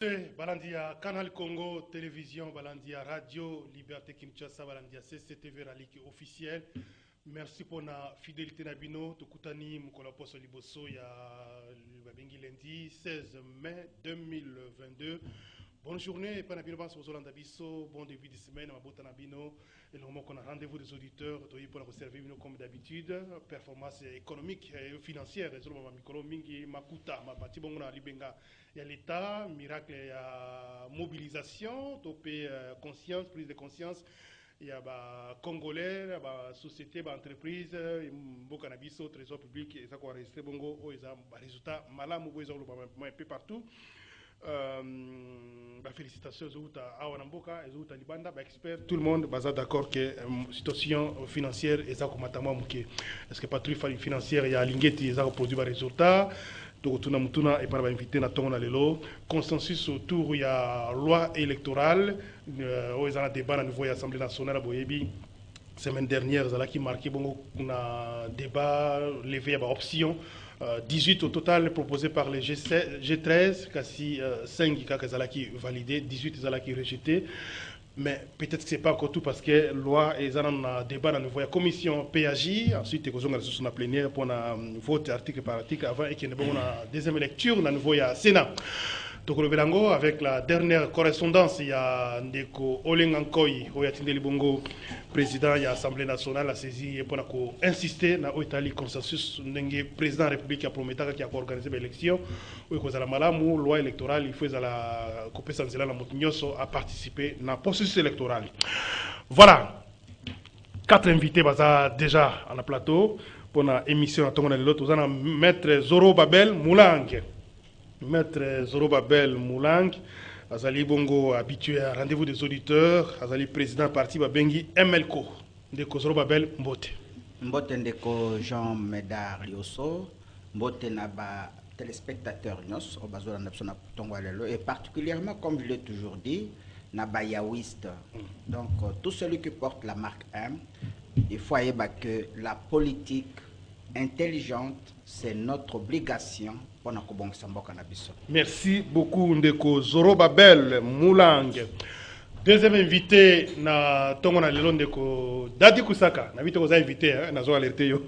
Balandia Canal Congo Télévision, Balandia Radio Liberté Kinshasa, Balandia CCTV Rallye officiel. Merci pour la fidélité Nabino, Tokutani Mukola Poso Liboso, il y a lundi 16 mai 2022. Bonne journée, Panabino Basso Landabiso, bon début de semaine, Mabota Nabino, et normalement qu'on a rendez-vous des auditeurs, pour nous servir comme d'habitude, performance économique et financière, les autres Mikolo Mingi, Makuta, Mabati Bongona Libenga, il y a l'État, miracle, il y a mobilisation, topé conscience, prise de conscience. Il y a des Congolais, des sociétés, des entreprises, des cannabis, trésor public, et ça qu'on a enregistré, bongo, ils ont des résultats malins, ils ont un peu partout. Félicitations à Awanamboka, à Libanda, experts, tout le monde est d'accord que la situation financière est ça comme est-ce que patrouille financière il y a l'ingéti ils ont produit des résultats. Donc tout et par invité na tonga lelo consensus autour il y a loi électorale ils ont débat à niveau de l'Assemblée nationale à Boyebi semaine dernière ils ont qui marqué bon un débat levé à option 18 au total proposé par les G13 quasi 5 qui validé 18 qui rejeté. Mais peut-être que ce n'est pas encore tout parce que la loi est en débat dans la commission PAJ, ensuite il y a une plénière pour vote article par article avant et qu'il y ait une deuxième lecture dans le Sénat. Donc le Belango avec la dernière correspondance, il y a Ndeko Olengankoy, Oyatinde Libongo, président de l'Assemblée nationale, a saisi pour insister dans l'Italie consensus, le président de la République a promis qu'il a organisé l'élection, où il y a la malamu, loi électorale, il faut la couper sans la Montignoso à participer dans le processus électoral. Voilà, 4 invités déjà à la plateau pour l'émission à Tonga Lelo, nous allons mettre Zoro Babel Moulang. Maître Zorobabel Moulang, Azali Bongo habitué à rendez-vous des auditeurs, Azali président parti Babengi MLCO, Ndeko Zorobabel Mbote. Mbote Ndeko Jean Médard Lioso, Mbote Naba téléspectateur Nyos, Obazola Napsona Tongwalelo, et particulièrement, comme je l'ai toujours dit, Naba Yaouiste. Donc, tout celui qui porte la marque M, il faut que la politique intelligente, c'est notre obligation. Merci beaucoup Ndeko Zorobabel Moulang. Deuxième invité na tongo na lelo Ndeko Dadi Kusaka. Na vite vous invité na zo alerter yo.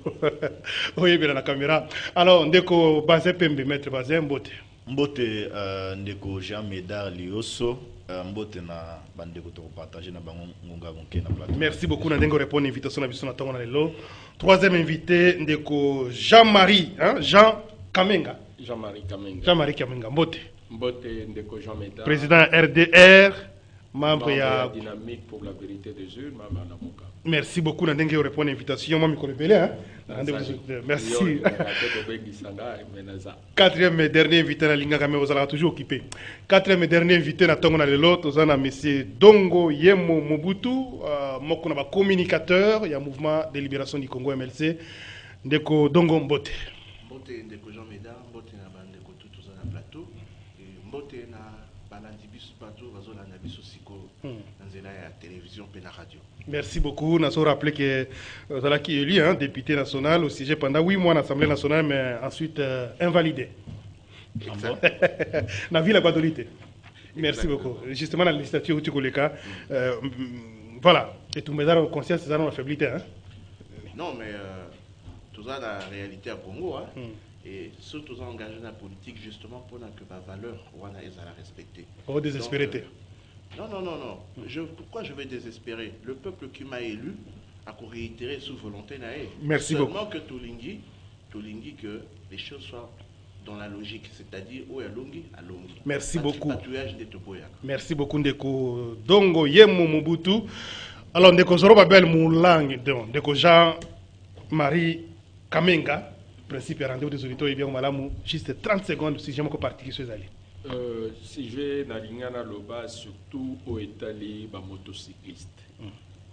Oye bien la caméra. Alors Ndeko Bazé Pembe maître Bazé Mbote. Mbote Ndeko Jean Médard Lioso. Mbote na bandeko to partager na bango ngonga bonke na plateau. Merci beaucoup na ndengo répondre invitation na biso na tongo na lelo. Troisième invité Ndeko Jean-Marie Jean Kamenga. Jean-Marie Kamenga. Jean-Marie Kamenga, Mbote. Mbote Ndeko Jean Médard. Président RDR, membre de Dynamique pour la vérité des urnes, membre Namoka. Merci beaucoup Nandenge pour répondre à l'invitation. Moi, je connais merci. Quatrième et dernier invité à Linga Kame, vous allez toujours occupé. Quatrième et dernier invité à Tongo Nalelo, vous avez M. Dongo Yemo Mobutu, Mokona communicateur, il y a un mouvement de libération du Congo MLC, Ndeko Dongo Mbote. Ndeko Jean Médard, Mbote na bandeko tout na plateau et Mbote na balandibus plateau bazola na biso siko nzela ya télévision pe na radio. Merci beaucoup. Nous avons rappelé que Zala qui est élu député national au sujet pendant 8 mois à l'Assemblée nationale mais ensuite invalidé. Na ville à Guadolite. Merci beaucoup. Justement la législature où tu connais cas voilà et tout mes conscience c'est ça la faiblité Non mais tout ça la réalité à Congo et surtout engagé dans la politique justement pour que ma valeur wana ezala respectée. Oh désespéré. Non. Pourquoi je vais désespérer? Le peuple qui m'a élu a réitéré sous volonté nae. Merci seulement beaucoup. Que Tolingi que les choses soient dans la logique, c'est-à-dire où Alongi. Merci beaucoup. De Merci beaucoup Ndeko Dongo Yemo Mobutu. Alors Ndeko Zorobabel Moulang, Ndeko Jean-Marie Kamenga, principe rendez-vous des auditeurs et bien malamu, juste 30 secondes si j'aime que partie qui soit allé. Si je vais dans l'Ingana Loba, surtout au Italie, motocycliste.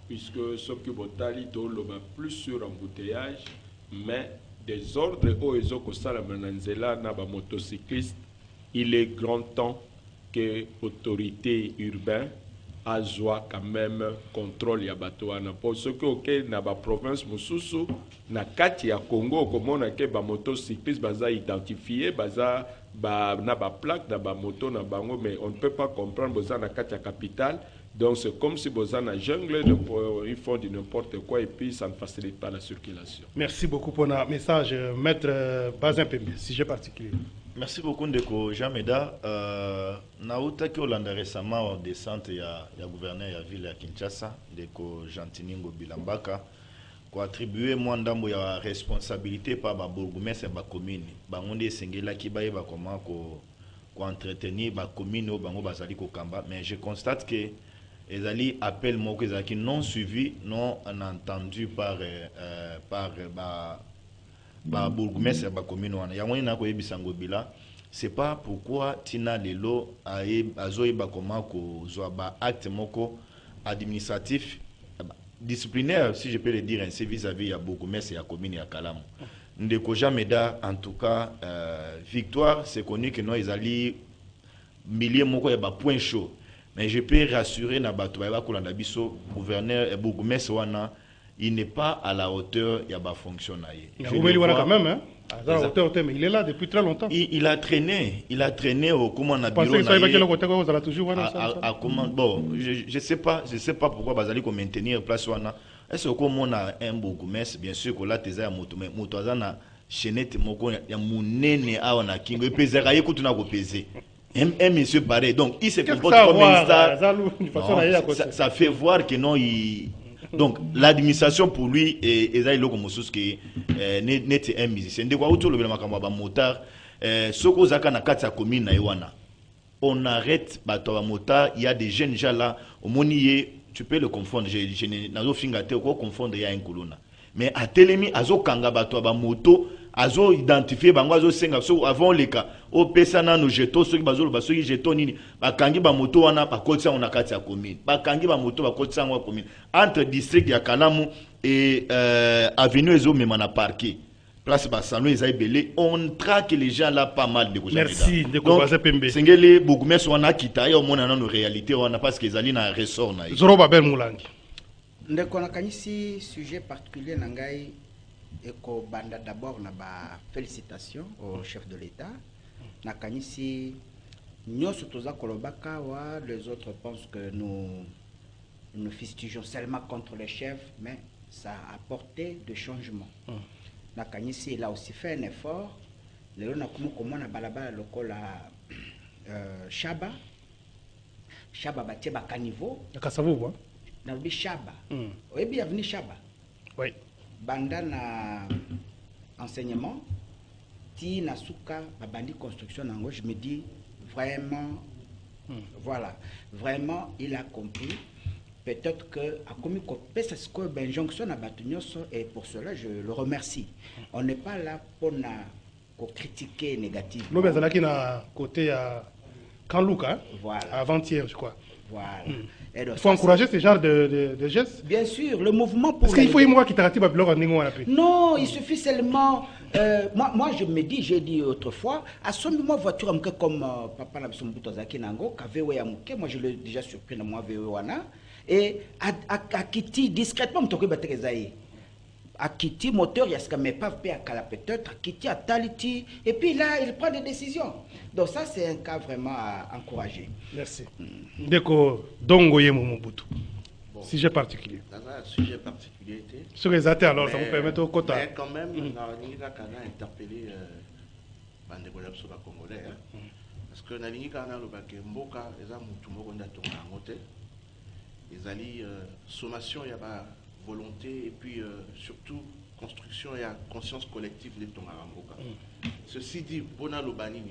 Puisque ce qui est Loba plus sur embouteillage, mais des ordres au Ezoko Salamananzela na motocycliste, il est grand temps que l'autorité urbaine azwa quand même contrôle ya bato wana po soki oke na baprovince mosusu na kati ya Congo okomona ke bamotocycliste baza identifié baza na baplaque na bamoto na bango, mais on ne peut pas comprendre boza na kati ya capitale. Donc c'est comme si boza na jungle, ils font du n'importe quoi et puis ça ne facilite pas la circulation. Merci beaucoup pour le message, Maître Bazin Pembe, sujet particulier. Merci beaucoup Ndeko Jean Médard. Naouta qui Hollande récemment en descente il y a gouverneur de la ville de Kinshasa, Ndeko Jantiningo Bilambaka, qui a attribué moi ndambo ya responsabilité par ba bourgmestre ba commune. Ba ngonde sengela ki ba yeba comment ko entretenir ba commune au bango bazali ko kamba, mais je constate que les alliés appellent moi que non suivi, non entendu par bourgmestre ba commune wana yango ina ko yebisango bila. C'est pas pourquoi tina lelo azoyeba comment ko zwa ba acte moko administratif disciplinaire, si je peux le dire ainsi, vis-à-vis à bourgmestre et à commune à Kalamu. Ndeko Jean Médard, en tout cas, victoire, c'est connu que nous ils alliés milliers moko ya ba point chaud. Mais je peux rassurer na bato ba ko landa biso gouverneur et bourgmestre wana, il n'est pas à la hauteur ya ba fonctionnaire. Quand même, hein? À la hauteur, mais il est là depuis très longtemps. Il a traîné au comment on a bureau. Bon, je sais pas pourquoi Bazali ko maintenir place wana. Est-ce que comme on a un bourgmestre, bien sûr que là teza ya moto, mais moto azana chenette moko ya munene awa na kingo et pesera yeku na ko peser. Un monsieur pareil. Donc il se comporte comme un star. Ça fait voir que non il. Donc l'administration pour lui est un musicien. De quoi autour le motard, soko zaka na kati ya commune na Iwana. On arrête bato motard, il y a des jeunes gens là, au monier, tu peux le confondre, je n'ai finga te ko confondre ya un kolona. Mais à Telemi azo kanga bato moto, azo identifier bango azo senga so avant les cas. Au pesana no jeto soki bazolo basoki jeto nini bakangi ba moto wana bakotisa on kati ya commune bakangi ba moto bakotisa ngwa commune entre district ya Kalamu et avenue ezo mema na parquet place ba salon ezai belé, on traque les gens là pas mal de cosa. Merci de Kobaza Pembe sengeli bourgmestre wana kita yo mona na no réalité wana parce que ezali na ressort na Zoro Babel Mulangi ndeko na kanisi sujet particulier na ngai eko banda d'abord na ba félicitations au chef de l'État. Nakanisi nyoso toza kolobaka wa les autres pensent que nous fustigeons seulement contre les chefs, mais ça a apporté des changements. Nakanisi il a aussi fait un effort. Lelo nakumu komona balabala lokola Shaba batie ba caniveau Nakasavu wa na bi Shaba. Oyebi avenue Shaba. Oui. Banda na enseignement ti nasuka babandi construction nango, je me dis vraiment voilà, vraiment il a compris. Peut-être que a commis pesa siko ben jonction na batunyoso, et pour cela je le remercie. On n'est pas là pour critiquer négativement. Nous bezala ki na côté à Kanluka, voilà, avant-hier je crois. Voilà. Il faut encourager ce genre de gestes. Bien sûr, le mouvement pour. Parce qu'il faut y moi qui t'arrête pas non, il suffit seulement. Moi, je me dis, j'ai dit autrefois, à ce moment voiture comme papa n'a Zaki Nango, moi je l'ai déjà surpris dans moi Wana, et à Kiti discrètement, à Kiti moteur, il y a ce qu'on met pas à Kala peut-être, à Kiti à Taliti, et puis là il prend des décisions. Donc ça c'est un cas vraiment à encourager. Merci. Deko Dongoye Momobutu. Sujet particulier. Un sujet particulier. Sur les athées alors, ça vous permet au quota. Mais quand même, on a interpellé Bandeko Lapso Congolais. Parce que Nalingi Kana Lobake Mboka, les hommes tout le monde a tourné à monter. Les alliés, sommation, il y a volonté et puis surtout construction et conscience collective de ton Aramboka. Ceci dit, Bona Lobani,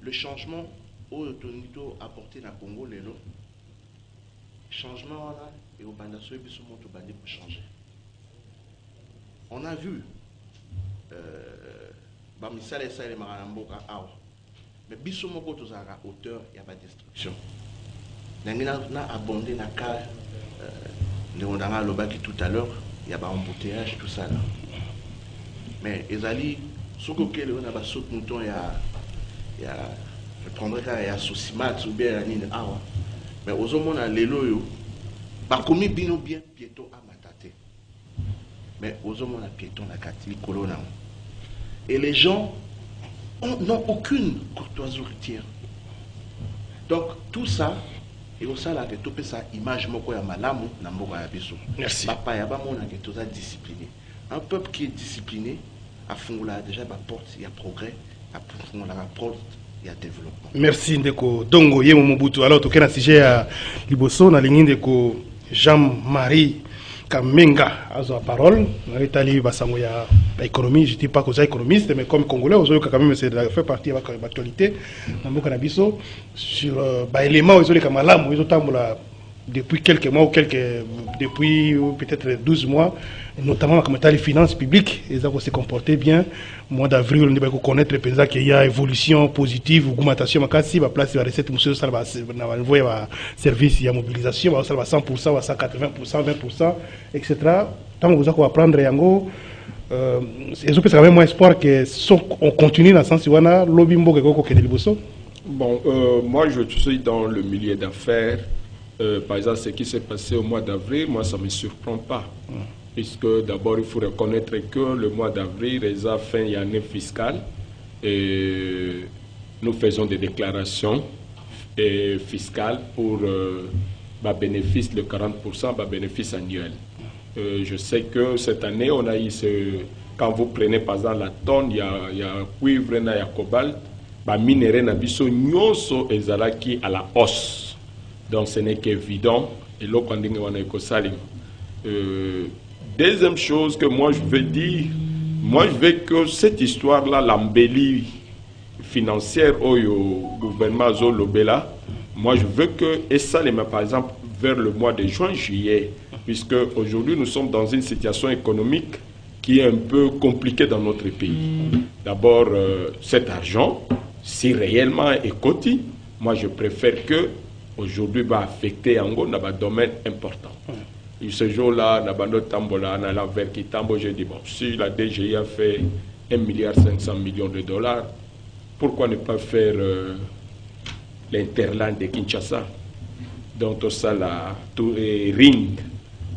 le changement au Tonito apporté dans le Congo, le changement là, et au Bandasso et Bissomo pour changer. On a vu, Bamisal et Salé Maramboka, mais Bissomo Kotozara, hauteur, il y a pas de destruction. On a abondé dans le cas. On a l'obaki tout à l'heure, il y a un embouteillage, tout ça là. Mais Ezali, ce qu'on a pas saut mouton, il y a je prendrais il y a Sosimat ou bien Nine Awa. Mais aux hommes, lelo yo, par commis bino bien piéton à matate. Mais aux hommes, piéton la catili colonna. Et les gens n'ont aucune courtoisie routière. Donc tout ça, et au salaire que tout ça image moko ya malamu na mboka ya biso. Merci. Papa ya ba mona que tout ça discipliné. Un peuple qui est discipliné a fungula déjà ba porte, il y a progrès, a fungula la porte, il y a développement. Merci ndeko Dongo Yemo Mobutu. Alors toke na sujet ya liboso na lingi ndeko Jean-Marie Kamenga azo la parole. On est allé basango ya économie, je dis pas que je suis économiste mais comme congolais, aujourd'hui quand même c'est fait partie de l'actualité dans mboka na biso sur ba éléments ils ont les kamalamu, ils ont tambola depuis quelques mois ou depuis peut-être 12 mois, notamment comme les finances publiques, ils ont se comporté bien. Mois d'avril, on va connaître qu'il y a évolution positive, augmentation, makasi, va placer la recette, monsieur, ça va envoyer un service, il y a mobilisation, ça va 100%, 180%, 20%, etc. Tant que vous allez prendre yango, ils ont quand même moins espoir que on continue dans le sens où on a lobby mbo keko kende liboso. Bon, moi je suis dans le milieu d'affaires. Par exemple, ce qui s'est passé au mois d'avril, moi, ça ne me surprend pas. Puisque d'abord, il faut reconnaître que le mois d'avril, les fins d'année fiscale, et nous faisons des déclarations fiscales pour bénéfice, le 40%, bénéfice annuel. Je sais que cette année, on a eu quand vous prenez par exemple la tonne, il y a cuivre, il y a cobalt, minerai, nabiso, nyonso, ezalaki à la hausse. Donc ce n'est qu'évident. Et là, quand deuxième chose que moi je veux dire, moi je veux que cette histoire-là, l'embellie financière au gouvernement Zolobela, moi je veux que, et ça, par exemple, vers le mois de juin, juillet, puisque aujourd'hui nous sommes dans une situation économique qui est un peu compliquée dans notre pays. D'abord, cet argent, si réellement est coté, moi je préfère que aujourd'hui va affecter Ango dans un domaine important. Et ce jour-là, dans le tambola, dans l'envers qui tambo, j'ai dit, bon, si la DGI a fait 1,5 milliard de dollars, pourquoi ne pas faire l'interland de Kinshasa? Donc tout ça, là, tout est ring,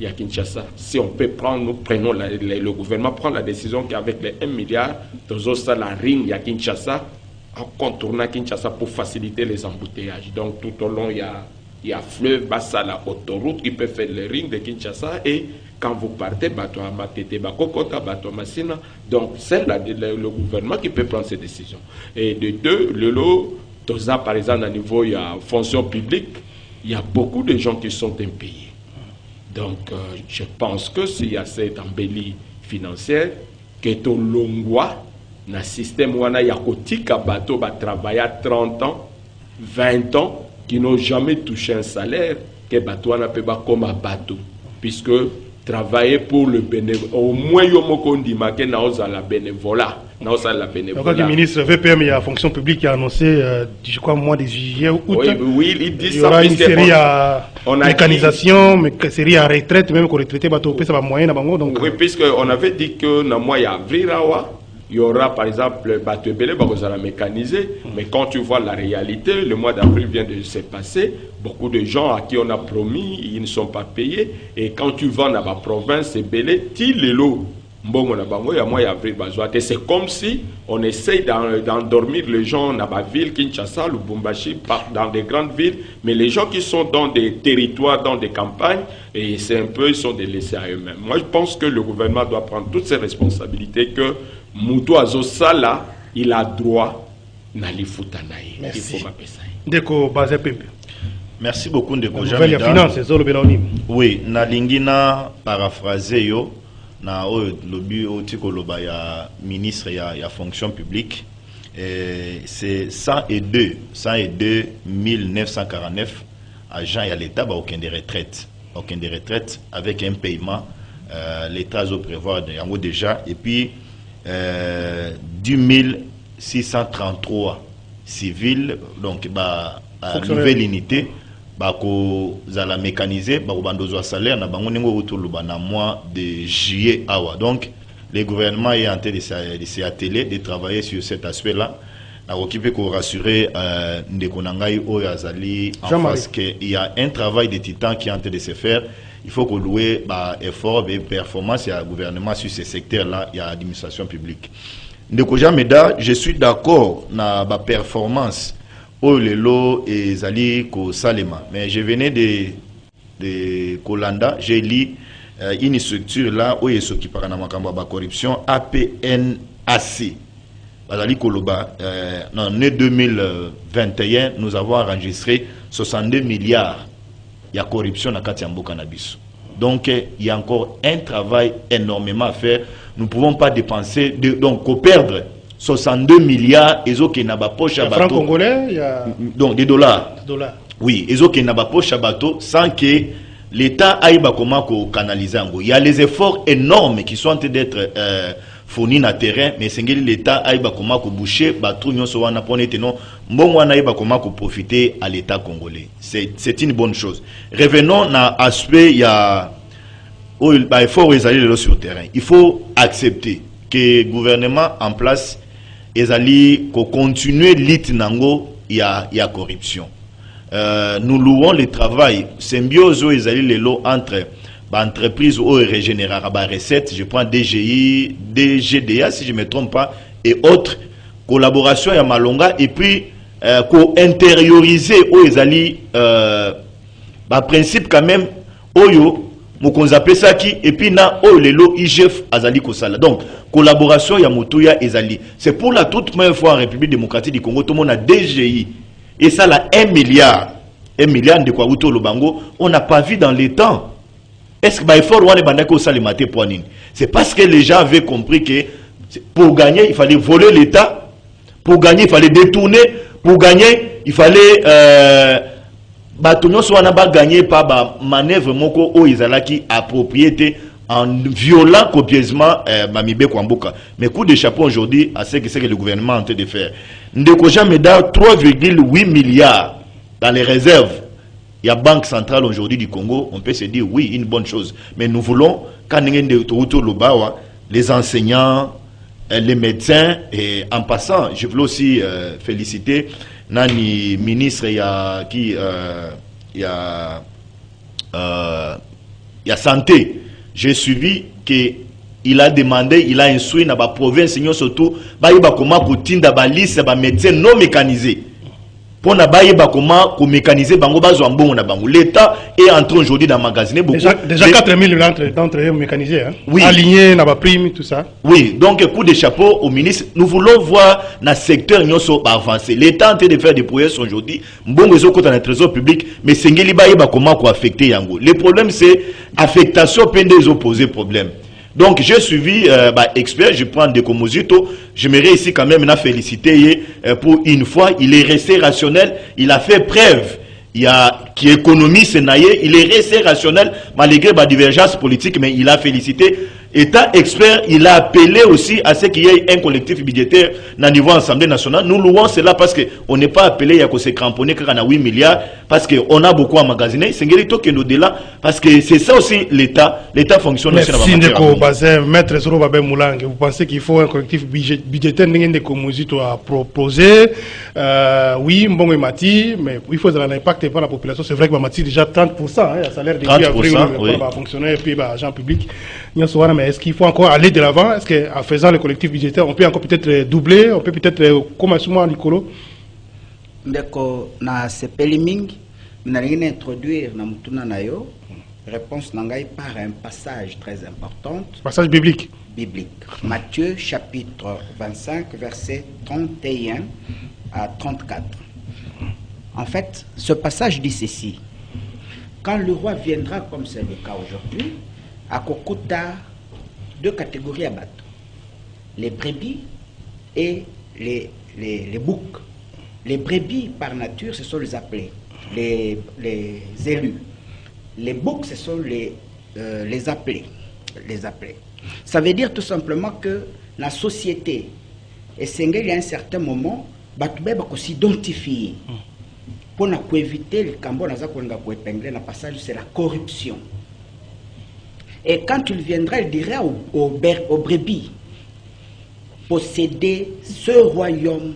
il y a Kinshasa. Si on peut prendre, nous prenons, le gouvernement prend la décision qu'avec les 1 milliard, tout ça, la ring, il y a Kinshasa, en contournant Kinshasa pour faciliter les embouteillages. Donc tout au long, il y a fleuve, bassa, la autoroute qui peut faire le ring de Kinshasa et quand vous partez, bateau à Matete, Bakokota, bateau à Massina. Donc c'est le gouvernement qui peut prendre ces décisions. Et de deux, le lot, tout ça, par exemple, à niveau, il y a fonction publique, il y a beaucoup de gens qui sont impayés. Donc je pense que s'il y a cette embellie financière, que tout l'ongwa, dans le système où il y a un bateau qui travaille à 30 ans, 20 ans, qui n'ont jamais touché un salaire, que bateau n'a pas comme un bateau. Puisque travailler pour le bénévolat, au moins, il y a la bénévolat. Donc, le ministre VPM, il y a la fonction publique qui a annoncé, je crois, au mois de juillet ou août. Oui, il dit il y aura une série à mécanisation, mais une série à retraite, même qu'on retraité, ça va moyen. Donc, oui, puisqu'on avait dit que dans le mois d'avril, il y aura par exemple le bateau belé, vous allez mécaniser, mais quand tu vois la réalité, le mois d'avril vient de se passer, beaucoup de gens à qui on a promis, ils ne sont pas payés, et quand tu vas dans la province, c'est belé, les lots. C'est comme si on essaye d'endormir les gens dans la ville, Kinshasa, Lubumbashi, dans des grandes villes, mais les gens qui sont dans des territoires, dans des campagnes, et c'est un peu, ils sont délaissés à eux-mêmes. Moi, je pense que le gouvernement doit prendre toutes ses responsabilités, que Moutou Azosala, il a droit à l'Ifutanaï. Merci. Ndeko Bazepembe. Merci beaucoup, Ndeko Jean. La finance, oui, na lingina paraphraser yo. Na lobby otiko loba ya ministre ya fonction publique, c'est 102 949 agents à l'État aucun de retraite avec un paiement l'État doit prévoir déjà, et puis 10 633 civils, donc nouvelle unité bako zala mécanisé bako bandozo salaire na bango nengo utuluba na mois de juillet awa. Donc le gouvernement est en train de s'atteler de travailler sur cet aspect là occupé pour rassurer Ndekonangai Oyazali en face qu'il y a un travail de titan qui est en train de se faire. Il faut qu'on loue effort et performance, il y a gouvernement sur ces secteurs-là, il y a administration publique. Ndekoja Meda, je suis d'accord na ba performance au lelo et Zali ko Salema, mais je venais de Kolanda, j'ai lu une structure là où il s'occupe de la corruption APNAC. Bazali Koloba, en année 2021, nous avons enregistré 62 milliards. Il y a corruption dans Katiambo Cannabis. Donc, il y a encore un travail énormément à faire. Nous ne pouvons pas dépenser, donc, perdre 62 milliards, et qui n'a pas poche à bateau. Francs congolais, il y a... Donc, des dollars. Oui, et qui n'a pas poche à bateau sans que l'État aille comment canaliser. Il y a les efforts énormes qui sont en train d'être fournis dans le terrain, mais c'est que l'État aille comment boucher, bateau, nous sommes en train de profiter à l'État congolais. C'est une bonne chose. Revenons à l'aspect, il y a effort sur le terrain. Il faut accepter que le gouvernement en place continue l'it nango, il y a corruption. Nous louons le travail symbiose entre entreprises où régénérer recettes, je prends DGI, DGDA si je ne me trompe pas, et autres collaborations à Malonga, et puis intérioriser où principe quand même oyo mukonzape saki et puis na o lelo IGF azali kosala. Donc collaboration ya motuya ezali. C'est pour la toute première fois en République démocratique du Congo tout le monde a DGI et ça là 1 milliard de quoi outo le bango, on n'a pas vu dans les temps. Est-ce que bah il faut voir les bandako au salimate poinine? C'est parce que les gens avaient compris que pour gagner il fallait voler l'État, pour gagner il fallait détourner, pour gagner il fallait Batonyo soit gagné par ba manœuvre moko o izalaki à propriété en violant copieusement Mamibe Kwamboka. Mais coup de chapeau aujourd'hui à ce que le gouvernement est en train de faire. Ndekoja Meda 3,8 milliards dans les réserves. Il y a Banque centrale aujourd'hui du Congo, on peut se dire oui, une bonne chose. Mais nous voulons, quand les enseignants, les médecins, et en passant, je veux aussi féliciter Nani ministre, il y a santé. J'ai suivi qu'il a demandé, il a instruit dans la province, surtout, comment coutinda ba liste ba médecins non mécanisés. Pour comment mécaniser l'État est en train aujourd'hui d'emmagasiner beaucoup. Déjà 4000 d'entre eux mécanisés, hein? Oui. Alignés, dans la prime, tout ça. Oui, donc coup de chapeau au ministre. Nous voulons voir dans le secteur avancé. L'État est en train de faire des prouesses aujourd'hui. Bon, ils ont dans le trésor public, mais c'est comment affecter Yango. Le problème, c'est affectation peine des opposés problème. Donc j'ai suivi expert, je prends des Komozito, j'aimerais ici quand même féliciter pour une fois, il est resté rationnel, il a fait preuve, il y a qui économise Naye, il est resté rationnel malgré la divergence politique, mais il a félicité. État expert, il a appelé aussi à ce qu'il y ait un collectif budgétaire dans le niveau Assemblée nationale. Nous louons cela parce qu'on n'est pas appelé à se cramponner quand on a 8 milliards, parce qu'on a beaucoup à magasiner. C'est au-delà, parce que c'est ça aussi l'État. L'État fonctionne aussi dans la matière. Maître Zoro Babé Moulang, vous pensez qu'il faut un collectif budgétaire à proposer? Oui, Mbongo et Mati, mais il faut un impact pour la population. C'est vrai que Mati déjà 30%, le salaire de vie à fonctionnaire et puis agent public. Mais est-ce qu'il faut encore aller de l'avant? Est-ce qu'en faisant le collectif budgétaire, on peut encore peut-être doubler? On peut peut-être, comment souvent, Nicolo? D'accord, na sepeliming, nous allons introduire na mutuna nayo réponse nangai par un passage très important. Passage biblique. Biblique. Matthieu chapitre 25, versets 31 à 34. En fait, ce passage dit ceci. Quand le roi viendra, comme c'est le cas aujourd'hui, à Kokuta, deux catégories à battre. Les brebis et les boucs. Les brebis, par nature, ce sont les appelés, les élus. Les boucs, ce sont les appelés. Ça veut dire tout simplement que la société, et il y a un certain moment, il faut s'identifier. Pour éviter le cambon, le passage, c'est la corruption. Et quand il viendra, il dirait aux brebis, posséder ce royaume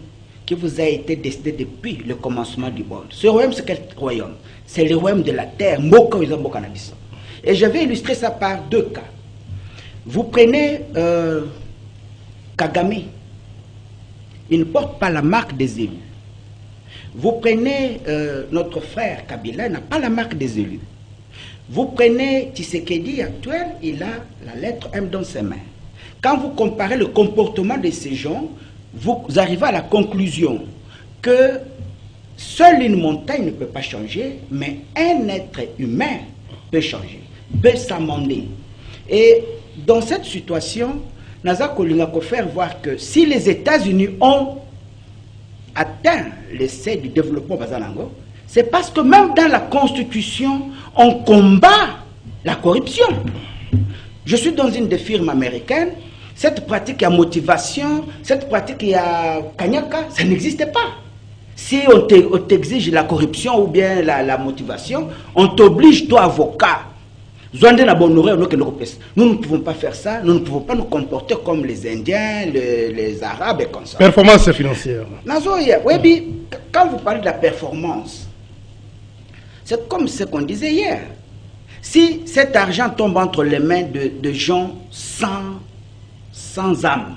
qui vous a été décidé depuis le commencement du monde. Ce royaume, c'est quel royaume? C'est le royaume de la terre. Et je vais illustrer ça par 2 cas. Vous prenez Kagame. Il ne porte pas la marque des élus. Vous prenez notre frère Kabila, il n'a pas la marque des élus. Vous prenez Tshisekedi actuel, il a la lettre M dans ses mains. Quand vous comparez le comportement de ces gens, vous arrivez à la conclusion que seule une montagne ne peut pas changer, mais un être humain peut changer, peut s'amender. Et dans cette situation, Naza Kolinga peut faire voir que si les États-Unis ont atteint l'essai du développement Bazalango, c'est parce que même dans la Constitution, on combat la corruption. Je suis dans une des firmes américaines, cette pratique à motivation, cette pratique à Kanyaka, ça n'existait pas. Si on t'exige la corruption ou bien la motivation, on t'oblige, toi avocat. Nous ne pouvons pas faire ça, nous ne pouvons pas nous comporter comme les Indiens, les Arabes et comme ça. Performance financière. Oui, quand vous parlez de la performance, c'est comme ce qu'on disait hier. Si cet argent tombe entre les mains de gens sans âme,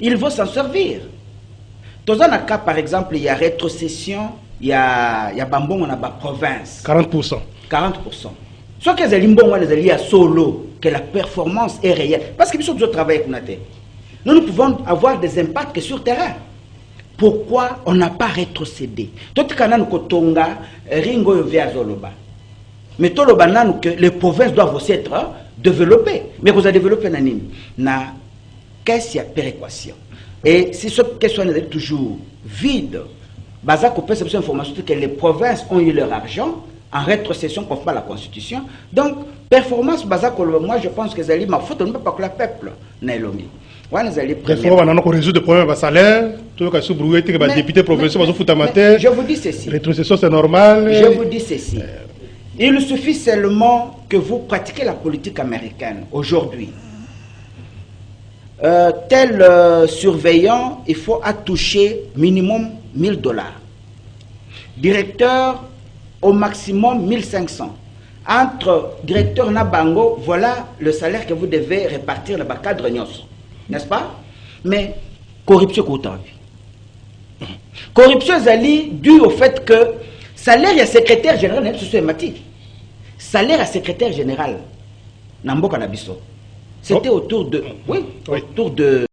ils vont s'en servir. Dans un cas, par exemple, il y a rétrocession, il y a Bambon, on a la province. 40%. 40%. Soit que les Limbon, les alliés à solo, que la performance est réelle. Parce que nous sommes travailler avec Naté. Nous pouvons avoir des impacts que sur le terrain. Pourquoi on n'a pas rétrocédé? Tout le monde Kotonga, Ringo vers Zoloba. Mais tout le monde que les provinces doivent aussi être développées. Mais vous avez développé na qu'est-ce qu'il y a péréquation? Et si cette question est toujours vide, Baza peut cette information que les provinces ont eu leur argent en rétrocession conforme à la Constitution. Donc, performance Baza, moi je pense que c'est ma faute, on ne peut pas que le peuple n'est l'homme. On a résoudre des problèmes de salaire, député provincial, je vous dis ceci. Rétrocession, c'est normal. Je vous dis ceci. Il suffit seulement que vous pratiquez la politique américaine aujourd'hui. Tel surveillant, il faut toucher minimum $1000. Directeur, au maximum 1500. Entre directeur Nabango, voilà le salaire que vous devez répartir dans le cadre Nyos. N'est-ce pas? Mais corruption qu'autant. Corruption est due au fait que salaire à secrétaire général, salaire à secrétaire général, c'était autour de... Oui, autour de...